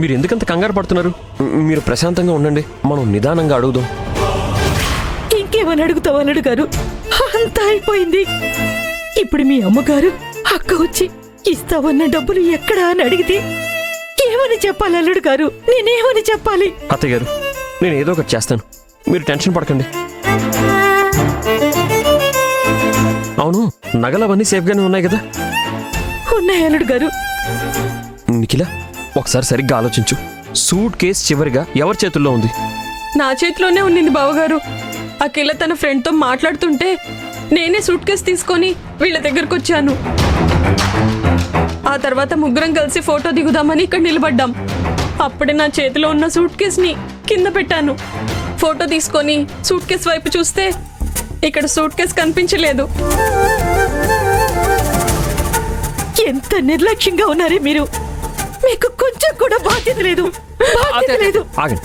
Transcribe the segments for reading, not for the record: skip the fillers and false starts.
మీరు ఎందుకంత కంగారు పడుతున్నారు? మీరు ప్రశాంతంగా ఉండండి, మనం నిదానంగా అడుగుదాం. ఇంకేమని అడుగుతావు అల్లుడు గారు? అంతా అయిపోయింది. ఇప్పుడు మీ అమ్మగారు అక్క వచ్చి ఇస్తావన్న డబ్బులు ఎక్కడా అని అడిగితే ఏమని చెప్పాలి అల్లుడు గారు? నేనేమని చెప్పాలి? అత్తయ్య గారు, నేను ఏదో ఒకటి చేస్తాను, మీరు టెన్షన్ పడకండి. అవును, నగలు అవన్నీ సేఫ్గానే ఉన్నాయి కదా? ఉన్నాయి అల్లుడు గారు. నిఖిల, ఒకసారి సరిగ్గా ఆలోచించు. సూట్ కేస్ చివరిగా ఎవరి చేతుల్లో ఉంది? నా చేతిలోనే ఉండింది బావగారు. అఖిల తన ఫ్రెండ్తో మాట్లాడుతుంటే నేనే సూట్ కేస్ తీసుకొని వీళ్ళ దగ్గరకు వచ్చాను. ఆ తర్వాత ముగ్గురం కలిసి ఫోటో దిగుదామని ఇక్కడ నిలబడ్డాం. అప్పుడే నా చేతిలో ఉన్న సూట్ కేస్ని కింద పెట్టాను. ఫోటో తీసుకొని సూట్ కేస్ వైపు చూస్తే ఇక్కడ సూట్ కేస్ కనిపించలేదు. ఎంత నిర్లక్ష్యంగా ఉన్నారే మీరు! మీకు కొంచెం కూడా బాధ్యత లేదు. ఆగండి.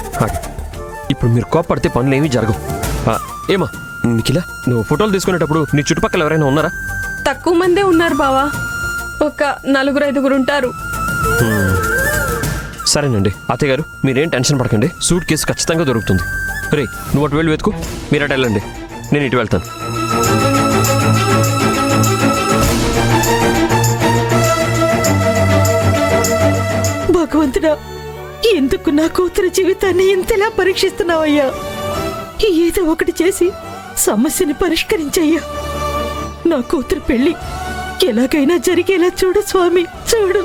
ఇప్పుడు మీరు కోప్పడితే పనులు ఏమీ జరగవు. ఏమా నిఖిల, నువ్వు ఫోటోలు తీసుకునేటప్పుడు నీ చుట్టుపక్కల ఎవరైనా ఉన్నారా? తక్కువ మందే ఉన్నారు బావా, ఒక 4-5 ఉంటారు. సరేనండి అత్తయ్య గారు, మీరేం టెన్షన్ పడకండి, సూట్ కేసు ఖచ్చితంగా దొరుకుతుంది. రే, నువ్వు అటు వెళ్ళి వెతుకు, మీరు అటు వెళ్ళండి, నేను ఇటు వెళ్తాను. భగవంతుడా, ఎందుకు నా కూతురు జీవితాన్ని ఇంతలా పరీక్షిస్తున్నావయ్యా? ఏదో ఒకటి చేసి సమస్యని పరిష్కరించయ్యా. నా కూతురు పెళ్లి ఎలాగైనా జరిగేలా చూడు స్వామి, చూడు.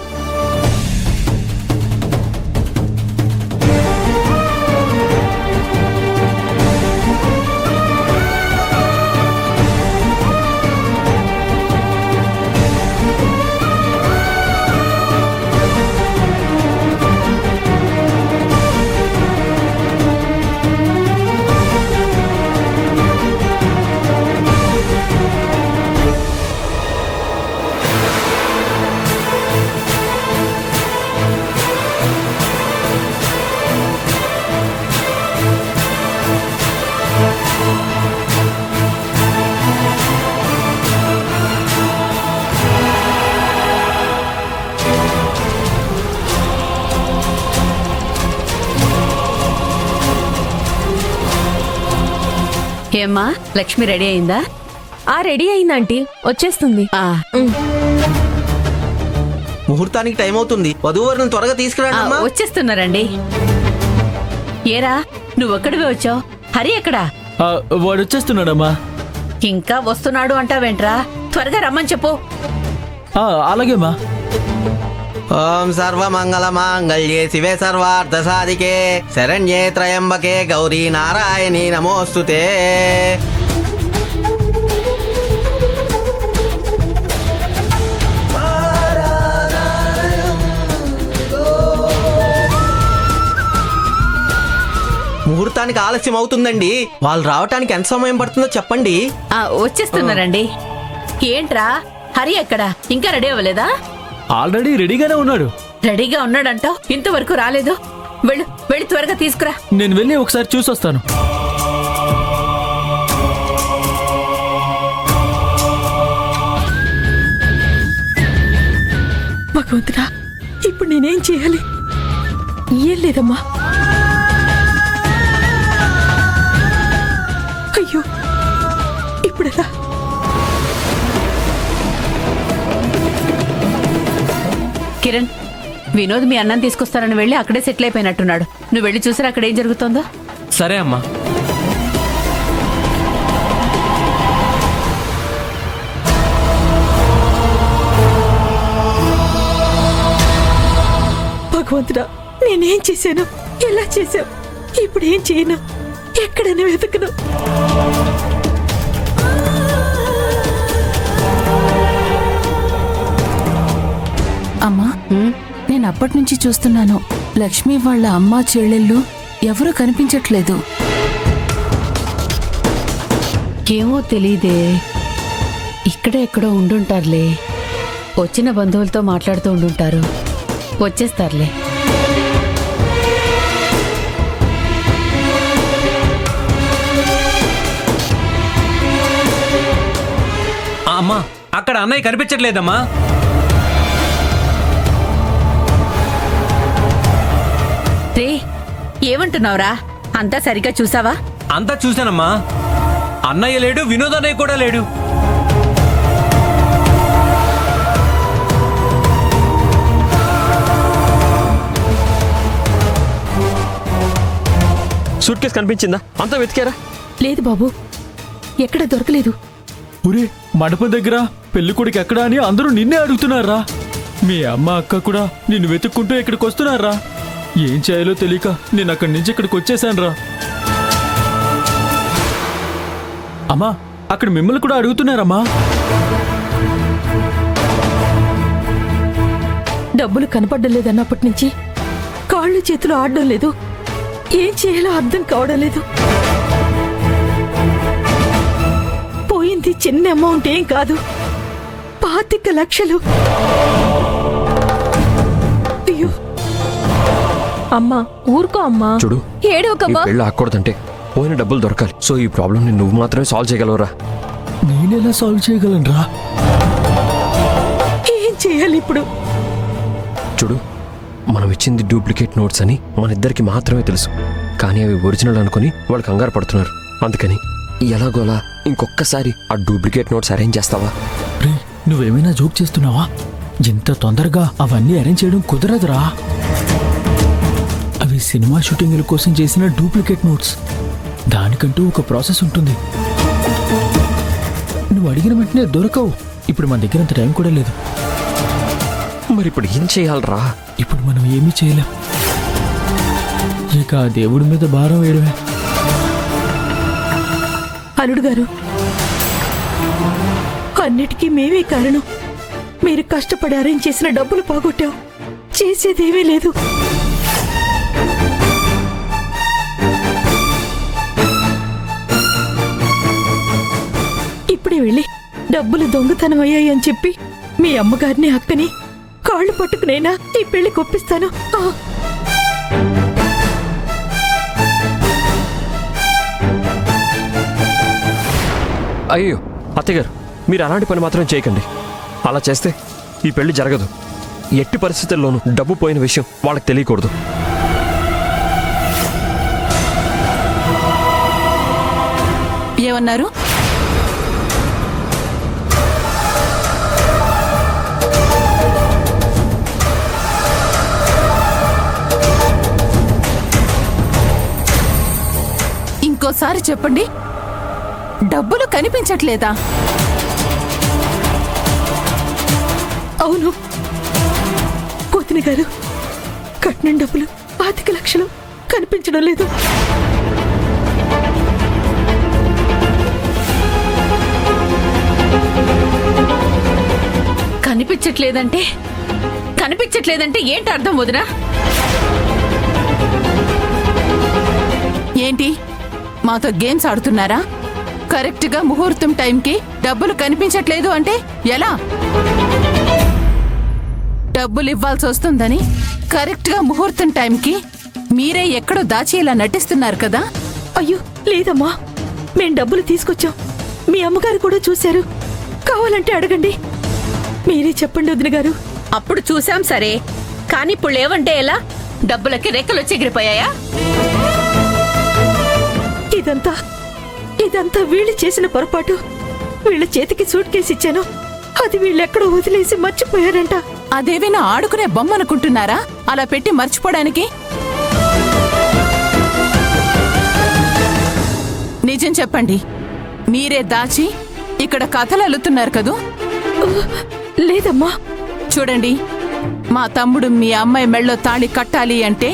ఏమ్మా, లక్ష్మి రెడీ అయిందా? రెడీ అయింది ఆంటీ, వచ్చేస్తుంది. ముహూర్తానికి టైం అవుతుంది, వధూవరులను త్వరగా తీసుకురండి. వచ్చేస్తున్నారండి. ఏరా, నువ్వొక్కడివే వచ్చావు? హరి ఎక్కడా? వాడు వచ్చేస్తున్నాడమ్మా. ఇంకా వస్తున్నాడు అంటావేంట్రా? త్వరగా రమ్మని చెప్పు. అలాగేమ్మా. ఓం సర్వమంగళ మాంగళ్యే శివే సర్వార్థ సాధికే శరణ్యే త్రయంబకే గౌరీ నారాయణి నమోస్తుతే. ముహూర్తానికి ఆలస్యం అవుతుందండి. వాళ్ళు రావటానికి ఎంత సమయం పడుతుందో చెప్పండి. వచ్చేస్తున్నారండి. ఏంట్రా, హరి ఎక్కడా? ఇంకా రెడీ అవ్వలేదా? ఆల్రెడీ రెడీగానే ఉన్నాడు. రెడీగా ఉన్నాడంటావు, ఇంతవరకు రాలేదు. వెళ్ళి త్వరగా తీసుకురా. నేను వెళ్ళి ఒకసారి చూసొస్తాను. భగవంతుడా, ఇప్పుడు నేనేం చేయాలి? ఏం లేదమ్మా. అయ్యో, ఇప్పుడెలా? కిరణ్, వినోద్ మీ అన్నం తీసుకొస్తారని వెళ్ళి అక్కడే సెటిల్ అయిపోయినట్టున్నాడు. నువ్వు వెళ్ళి చూసారా అక్కడ ఏం జరుగుతుందో? సరే అమ్మా. భగవంతుడా, నేనేం చేశాను? ఎలా చేశావు? ఇప్పుడు ఏం చేయను? ఎక్కడైనా వెతకను? అమ్మా, నేను అప్పటి నుంచి చూస్తున్నాను, లక్ష్మి వాళ్ళ అమ్మ చెల్లెళ్ళు ఎవరూ కనిపించట్లేదు. ఏమో తెలీదే, ఇక్కడే ఎక్కడో ఉండుంటారులే. వచ్చిన బంధువులతో మాట్లాడుతూ ఉండుంటారు. వచ్చేస్తారులే. అమ్మా, అక్కడ అన్నయ్య కనిపించట్లేదమ్మా. రే ఏమంటున్నావురా? అంతా సరిగ్గా చూసావా? అంతా చూశానమ్మా. అన్నయ్య లేడు, వినోద్ అన్నయ్య కూడా లేడు. సూట్ కేసు కనిపించిందా? అంతా వెతికారా? లేదు బాబు, ఎక్కడ దొరకలేదు. ఒరే మండపం దగ్గర పెళ్లి కొడుకు ఎక్కడా అని అందరూ నిన్నే అడుగుతున్నారా? మీ అమ్మ అక్క కూడా నిన్ను వెతుక్కుంటూ ఇక్కడికి వస్తున్నారా? ఏం చేయాలో తెలియక నేను అక్కడి నుంచి ఇక్కడికి వచ్చేసానురా. అమ్మా అక్కడ మిమ్మల్ని కూడా అడుగుతున్నారమ్మా. డబ్బులు కనపడడం లేదన్నప్పటి నుంచి కాళ్ళు చేతులు ఆడడం లేదు. ఏం చేయాలో అర్థం కావడం లేదు. పోయింది చిన్న అమౌంట్ ఏం కాదు, 25 లక్షలు. అయ్యో అమ్మా ఊరుకో అమ్మా. చూడు, ఏడవకమ్మా. పెళ్ళి ఆకూడదంటే పోయిన డబ్బులు దొరకాలి. సో ఈ ప్రాబ్లం నువ్వు మాత్రమే సాల్వ్ చేయగలవురా. నేనెలా సాల్వ్ చేయగలనురా? ఏం చేయాలి ఇప్పుడు? చూడు, మనం ఇచ్చింది డూప్లికేట్ నోట్స్ అని మన ఇద్దరికి మాత్రమే తెలుసు. కానీ అవి ఒరిజినల్ అనుకుని వాళ్ళు కంగారు పడుతున్నారు. అందుకని ఎలాగోలా ఇంకొకసారి ఆ డూప్లికేట్ నోట్స్ అరేంజ్ చేస్తావా? రే నువ్వేమైనా జోక్ చేస్తున్నావా? ఇంత తొందరగా అవన్నీ అరేంజ్ చేయడం కుదరదురా. అవి సినిమా షూటింగ్ల కోసం చేసిన డూప్లికేట్ నోట్స్. దానికంటూ ఒక ప్రాసెస్ ఉంటుంది. నువ్వు అడిగిన వెంటనే దొరకవు. ఇప్పుడు మన దగ్గర అంత టైం కూడా లేదు. మరి ఇప్పుడు ఏం చేయాలరా? ఇప్పుడు మనం ఏమీ చేయలేం. ఇక ఆ దేవుడి మీద భారం వేయడమే. అల్లుడు గారు, అన్నిటికీ మేమే కారణం. మీరు కష్టపడి అరేంజ్ చేసిన డబ్బులు పోగొట్టాం. చేసేదేమీ లేదు. ఇప్పుడే వెళ్ళి డబ్బులు దొంగతనం అయ్యాయి అని చెప్పి మీ అమ్మగారిని అక్కని కాళ్ళు పట్టుకునేనా ఈ పెళ్లి కొప్పిస్తాను. అయ్యో అత్తగారు, మీరు అలాంటి పని మాత్రం చేయకండి. అలా చేస్తే ఈ పెళ్లి జరగదు. ఎట్టి పరిస్థితుల్లోనూ డబ్బు పోయిన విషయం వాళ్ళకి తెలియకూడదు. ఏమన్నారు? ఇంకోసారి చెప్పండి. డబ్బులు కనిపించట్లేదా? అవును కోతిన గారు, కట్నం డబ్బులు 25 లక్షలు కనిపించడం లేదు. కనిపించట్లేదంటే ఏంటి అర్థం వదినా? ఏంటి మాతో గేమ్స్ ఆడుతున్నారా? కరెక్ట్ గా ముహూర్తం టైంకి డబ్బులు కనిపించట్లేదు అంటే ఎలా? డబ్బులు ఇవ్వాల్సి వస్తుందని కరెక్ట్ గా ముహూర్తం టైంకి మీరే ఎక్కడో దాచేలా నటిస్తున్నారు కదా. అయ్యో లేదమ్మా, మేం డబ్బులు తీసుకొచ్చాం. మీ అమ్మగారు కూడా చూశారు. కావాలంటే అడగండి. మీరే చెప్పండి వదిన గారు. అప్పుడు చూసాం సరే, కానీ ఇప్పుడు లేవంటే ఎలా? డబ్బులకి రెక్కలు ఎగిరిపోయాయా? ఇదంతా వీళ్ళు చేసిన పొరపాటు. వీళ్ళ చేతికి సూట్ కేసు ఇచ్చాను, అది వీళ్ళెక్కడో వదిలేసి మర్చిపోయారంట. అదేమైనా ఆడుకునే బొమ్మ అనుకుంటున్నారా అలా పెట్టి మర్చిపోవడానికి? నిజం చెప్పండి, మీరే దాచి ఇక్కడ కథలు అల్లుతున్నారు కదూ? లేదమ్మా. చూడండి, మా తమ్ముడు మీ అమ్మాయి మెళ్ళో తాళి కట్టాలి అంటే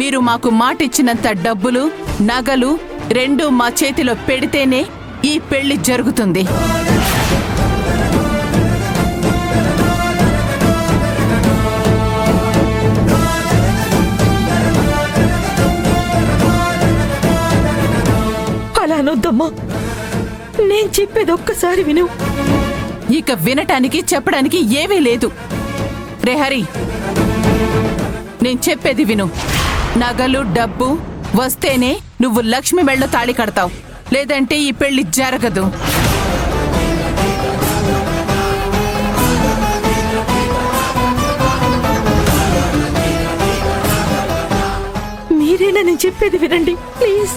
మీరు మాకు మాటిచ్చినంత డబ్బులు నగలు రెండూ మా చేతిలో పెడితేనే ఈ పెళ్లి జరుగుతుంది. అలా అనొద్దమ్మా, నేను చెప్పేది ఒక్కసారి విను. ఇక వినటానికి చెప్పడానికి ఏమీ లేదు. రే హరి, నేను చెప్పేది విను. నగలు డబ్బు వస్తేనే నువ్వు లక్ష్మి మెళ్ళో తాళి కడతావు, లేదంటే ఈ పెళ్లి జరగదు. చెప్పేది వినండి ప్లీజ్.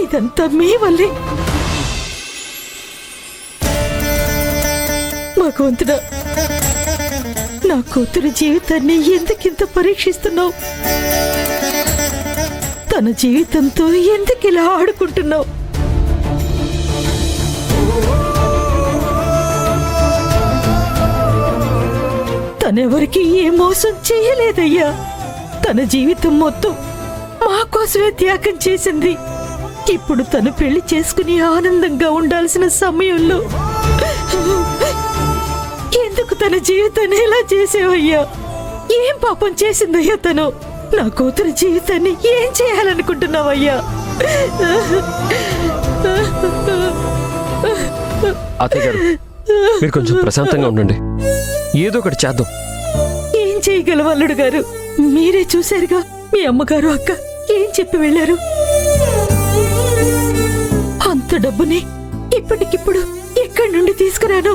ఇదంతా మీ వల్లే. భగవంతుడా, నా కూతురు జీవితాన్ని ఎందుకింత పరీక్షిస్తున్నావు? తన జీవితంతో ఎందుకు ఇలా ఆడుకుంటున్నావు? తనెవరికి ఏ మోసం చేయలేదయ్యా. తన జీవితం మొత్తం మా కోసమే త్యాగం చేసింది. ఇప్పుడు తను పెళ్లి చేసుకుని ఆనందంగా ఉండాల్సిన సమయంలో ఎందుకు తన జీవితాన్ని ఇలా చేసేవయ్యా? ఏం పాపం చేసిందయ్యా తను? నా కూతురు జీవితాన్ని ఏం చేయాలనుకుంటున్నావయ్యా? అత్తయ్య గారు, మీరు కొంచెం ప్రశాంతంగా ఉండండి. ఏదో ఒకటి చేద్దాం. ఏం చేయగలవు అల్లుడు గారు? మీరే చూశారుగా మీ అమ్మగారు అక్క ఏం చెప్పి వెళ్ళారు. అంత డబ్బుని ఇప్పటికిప్పుడు ఎక్కడి నుండి తీసుకురాను?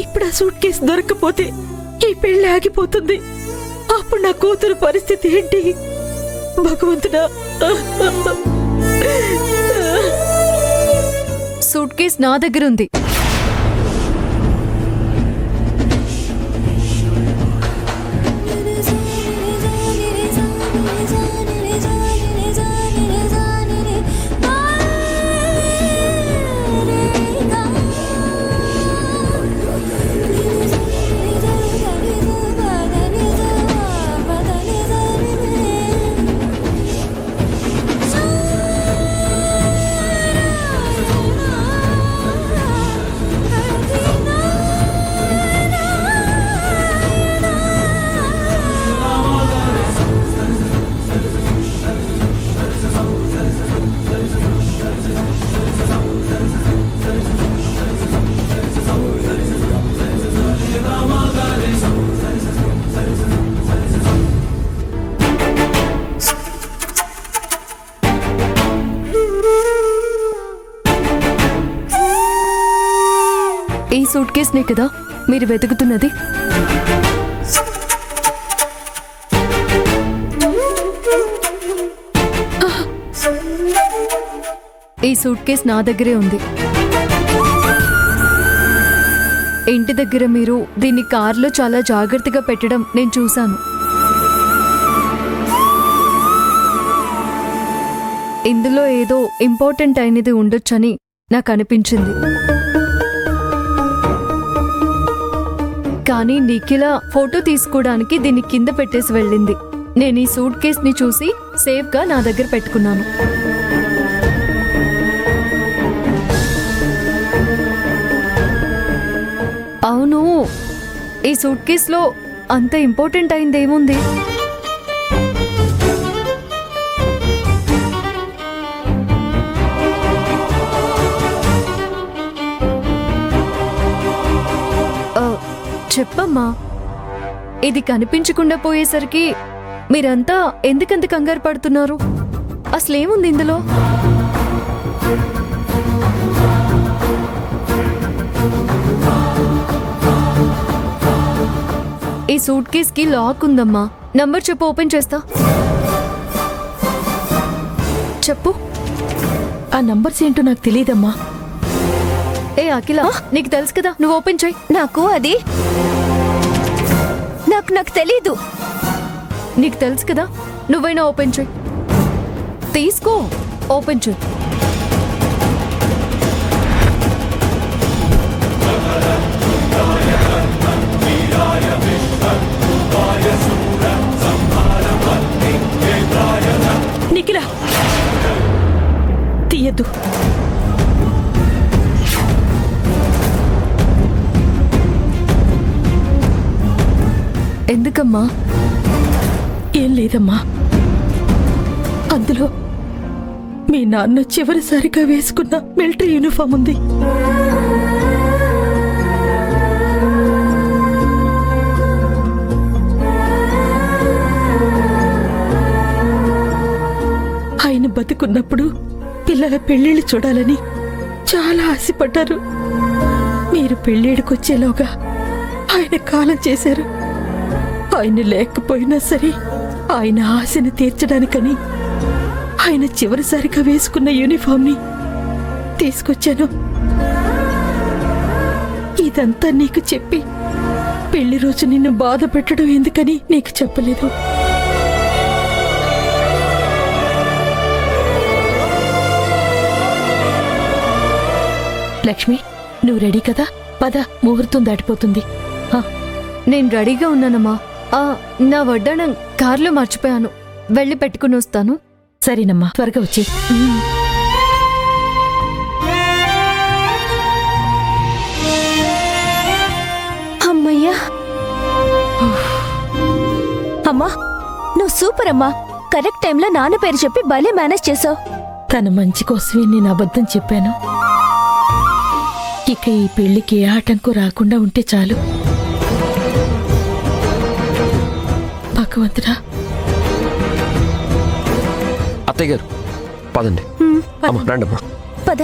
ఇప్పుడు ఆ సూట్ కేసు దొరకపోతే ఈ పెళ్లి ఆగిపోతుంది. అప్పుడు నా కూతురు పరిస్థితి ఏంటి? భగవంతుడా, సూట్ కేస్ నా దగ్గర ఉంది. ఈ సూట్ కేస్నే కదా మీరు వెతుకుతున్నది? ఈ సూట్ కేస్ నా దగ్గరే ఉంది. ఇంటి దగ్గర మీరు దీన్ని కార్లో చాలా జాగ్రత్తగా పెట్టడం నేను చూశాను. ఇందులో ఏదో ఇంపార్టెంట్ అయినది ఉండొచ్చని నాకు అనిపించింది. కానీ నిఖిల ఫోటో తీసుకోవడానికి దీన్ని కింద పెట్టేసి వెళ్ళింది. నేను ఈ సూట్ కేస్ని చూసి సేఫ్గా నా దగ్గర పెట్టుకున్నాను. అవును, ఈ సూట్ కేస్లో అంత ఇంపార్టెంట్ అయింది ఏముంది? చెప్పమ్మా. ఇది కనిపించకుండా పోయేసరికి మీరంతా ఎందుకంత కంగారు పడుతున్నారు? అసలేముంది ఇందులో? ఈ సూట్ కేస్ కి లాక్ ఉందమ్మా. నంబర్ చెప్పు, ఓపెన్ చేస్తా. చెప్పు. ఆ నంబర్స్ ఏంటో నాకు తెలియదమ్మా. ఏ అఖిల, నీకు తెలుసు కదా, నువ్వు ఓపెన్ చేయి. నాకు తెలీదు. నీకు తెలుసు కదా, నువ్వైనా ఓపెన్ చేయి. తీసుకో, ఓపెన్ చేయి. నిఖిల, తీయద్దు. ఎందుకమ్మా? ఏం లేదమ్మా, అందులో మీ నాన్న చివరిసారిగా వేసుకున్న మిలిటరీ యూనిఫామ్ ఉంది. పిల్లల పెళ్లిళ్ళు చూడాలని చాలా ఆశపడ్డారు. మీరు పెళ్ళిడికొచ్చేలోగా ఆయన కాలం చేశారు. ఆయన లేకపోయినా సరే ఆయన ఆశను తీర్చడానికని ఆయన చివరిసారిగా వేసుకున్న యూనిఫామ్ని తీసుకొచ్చాను. ఇదంతా నీకు చెప్పి పెళ్లి రోజు నిన్ను బాధ పెట్టడం ఎందుకని నీకు చెప్పలేదు. లక్ష్మి, నువ్వు రెడీ కదా? పద, ముహూర్తం దాటిపోతుంది. నేను రెడీగా ఉన్నానమ్మా. నా వడ్డాణం కార్లో మర్చిపోయాను, వెళ్ళి పెట్టుకుని వస్తాను. సరేనమ్మా, త్వరగా వచ్చి. అమ్మయ్యా. అమ్మా, నువ్వు సూపర్ అమ్మా. కరెక్ట్ టైంలో నాన్న పేరు చెప్పి భలే మేనేజ్ చేసావు. తన మంచి కోసమే నేను అబద్ధం చెప్పాను. ఇక ఈ పెళ్లికి ఏ ఆటంకం రాకుండా ఉంటే చాలు. భగవంతుడా. అత్తయ్య గారు పదండి. అమ్మా రండమ్మా. పద.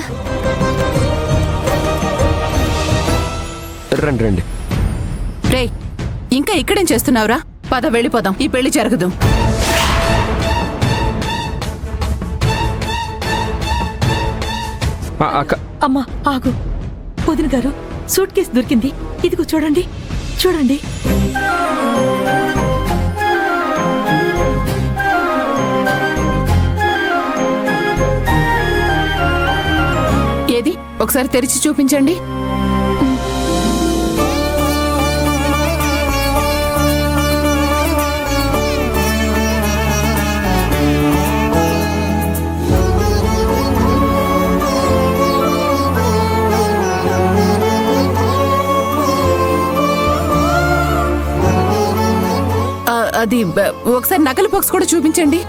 రండి రండి. రే, ఇంకా ఇక్కడేం చేస్తున్నావురా? పద, వెళ్ళిపోదాం. ఈ పెళ్లి జరగదు. అక్క, అమ్మా ఆగు. వదిన గారు, సూట్ కేసు దొరికింది. ఇదిగో చూడండి, చూడండి. ఏది ఒకసారి తెరిచి చూపించండి. అది ఒకసారి నకలు బాక్స్ కూడా చూపించండి.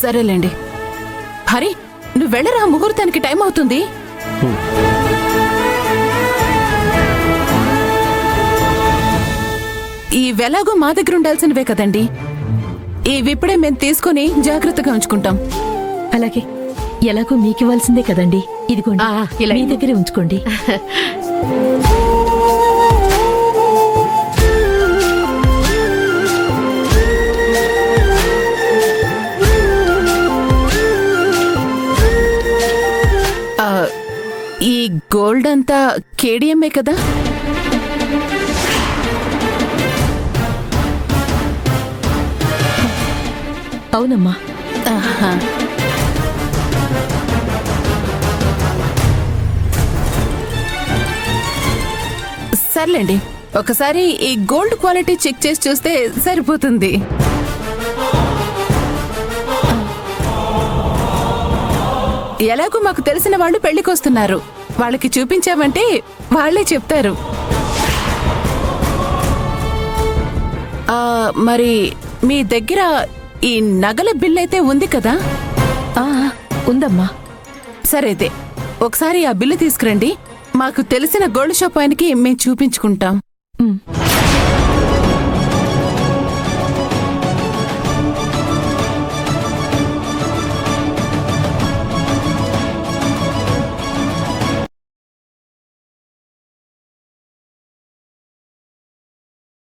సరేలేండి. హరి, నువ్వు వెళ్ళరా, ముహూర్తానికి టైం అవుతుంది. ఈ వెలాగో మా దగ్గర ఉండాల్సినవే కదండి. ఇవిప్పుడే మేము తీసుకుని జాగ్రత్తగా ఉంచుకుంటాం. అలాగే, ఎలాగో మీకివ్వాల్సిందే కదండి. ఇదిగోండి, ఇలా మీ దగ్గరే ఉంచుకోండి. ఈ గోల్డ్ అంతా కేడిఎంఏ కదా? అవునమ్మా. సర్లేండి, ఒకసారి ఈ గోల్డ్ క్వాలిటీ చెక్ చేసి చూస్తే సరిపోతుంది. ఎలాగో మాకు తెలిసిన వాళ్ళు పెళ్లికొస్తున్నారు. వాళ్ళకి చూపించామంటే వాళ్ళే చెప్తారు. మరి మీ దగ్గర ఈ నగల బిల్ అయితే ఉంది కదా? ఉందమ్మా. సరే, అయితే ఒకసారి ఆ బిల్లు తీసుకురండి. మాకు తెలిసిన గోల్డ్ షాప్ ఆయనకి మేము చూపించుకుంటాం.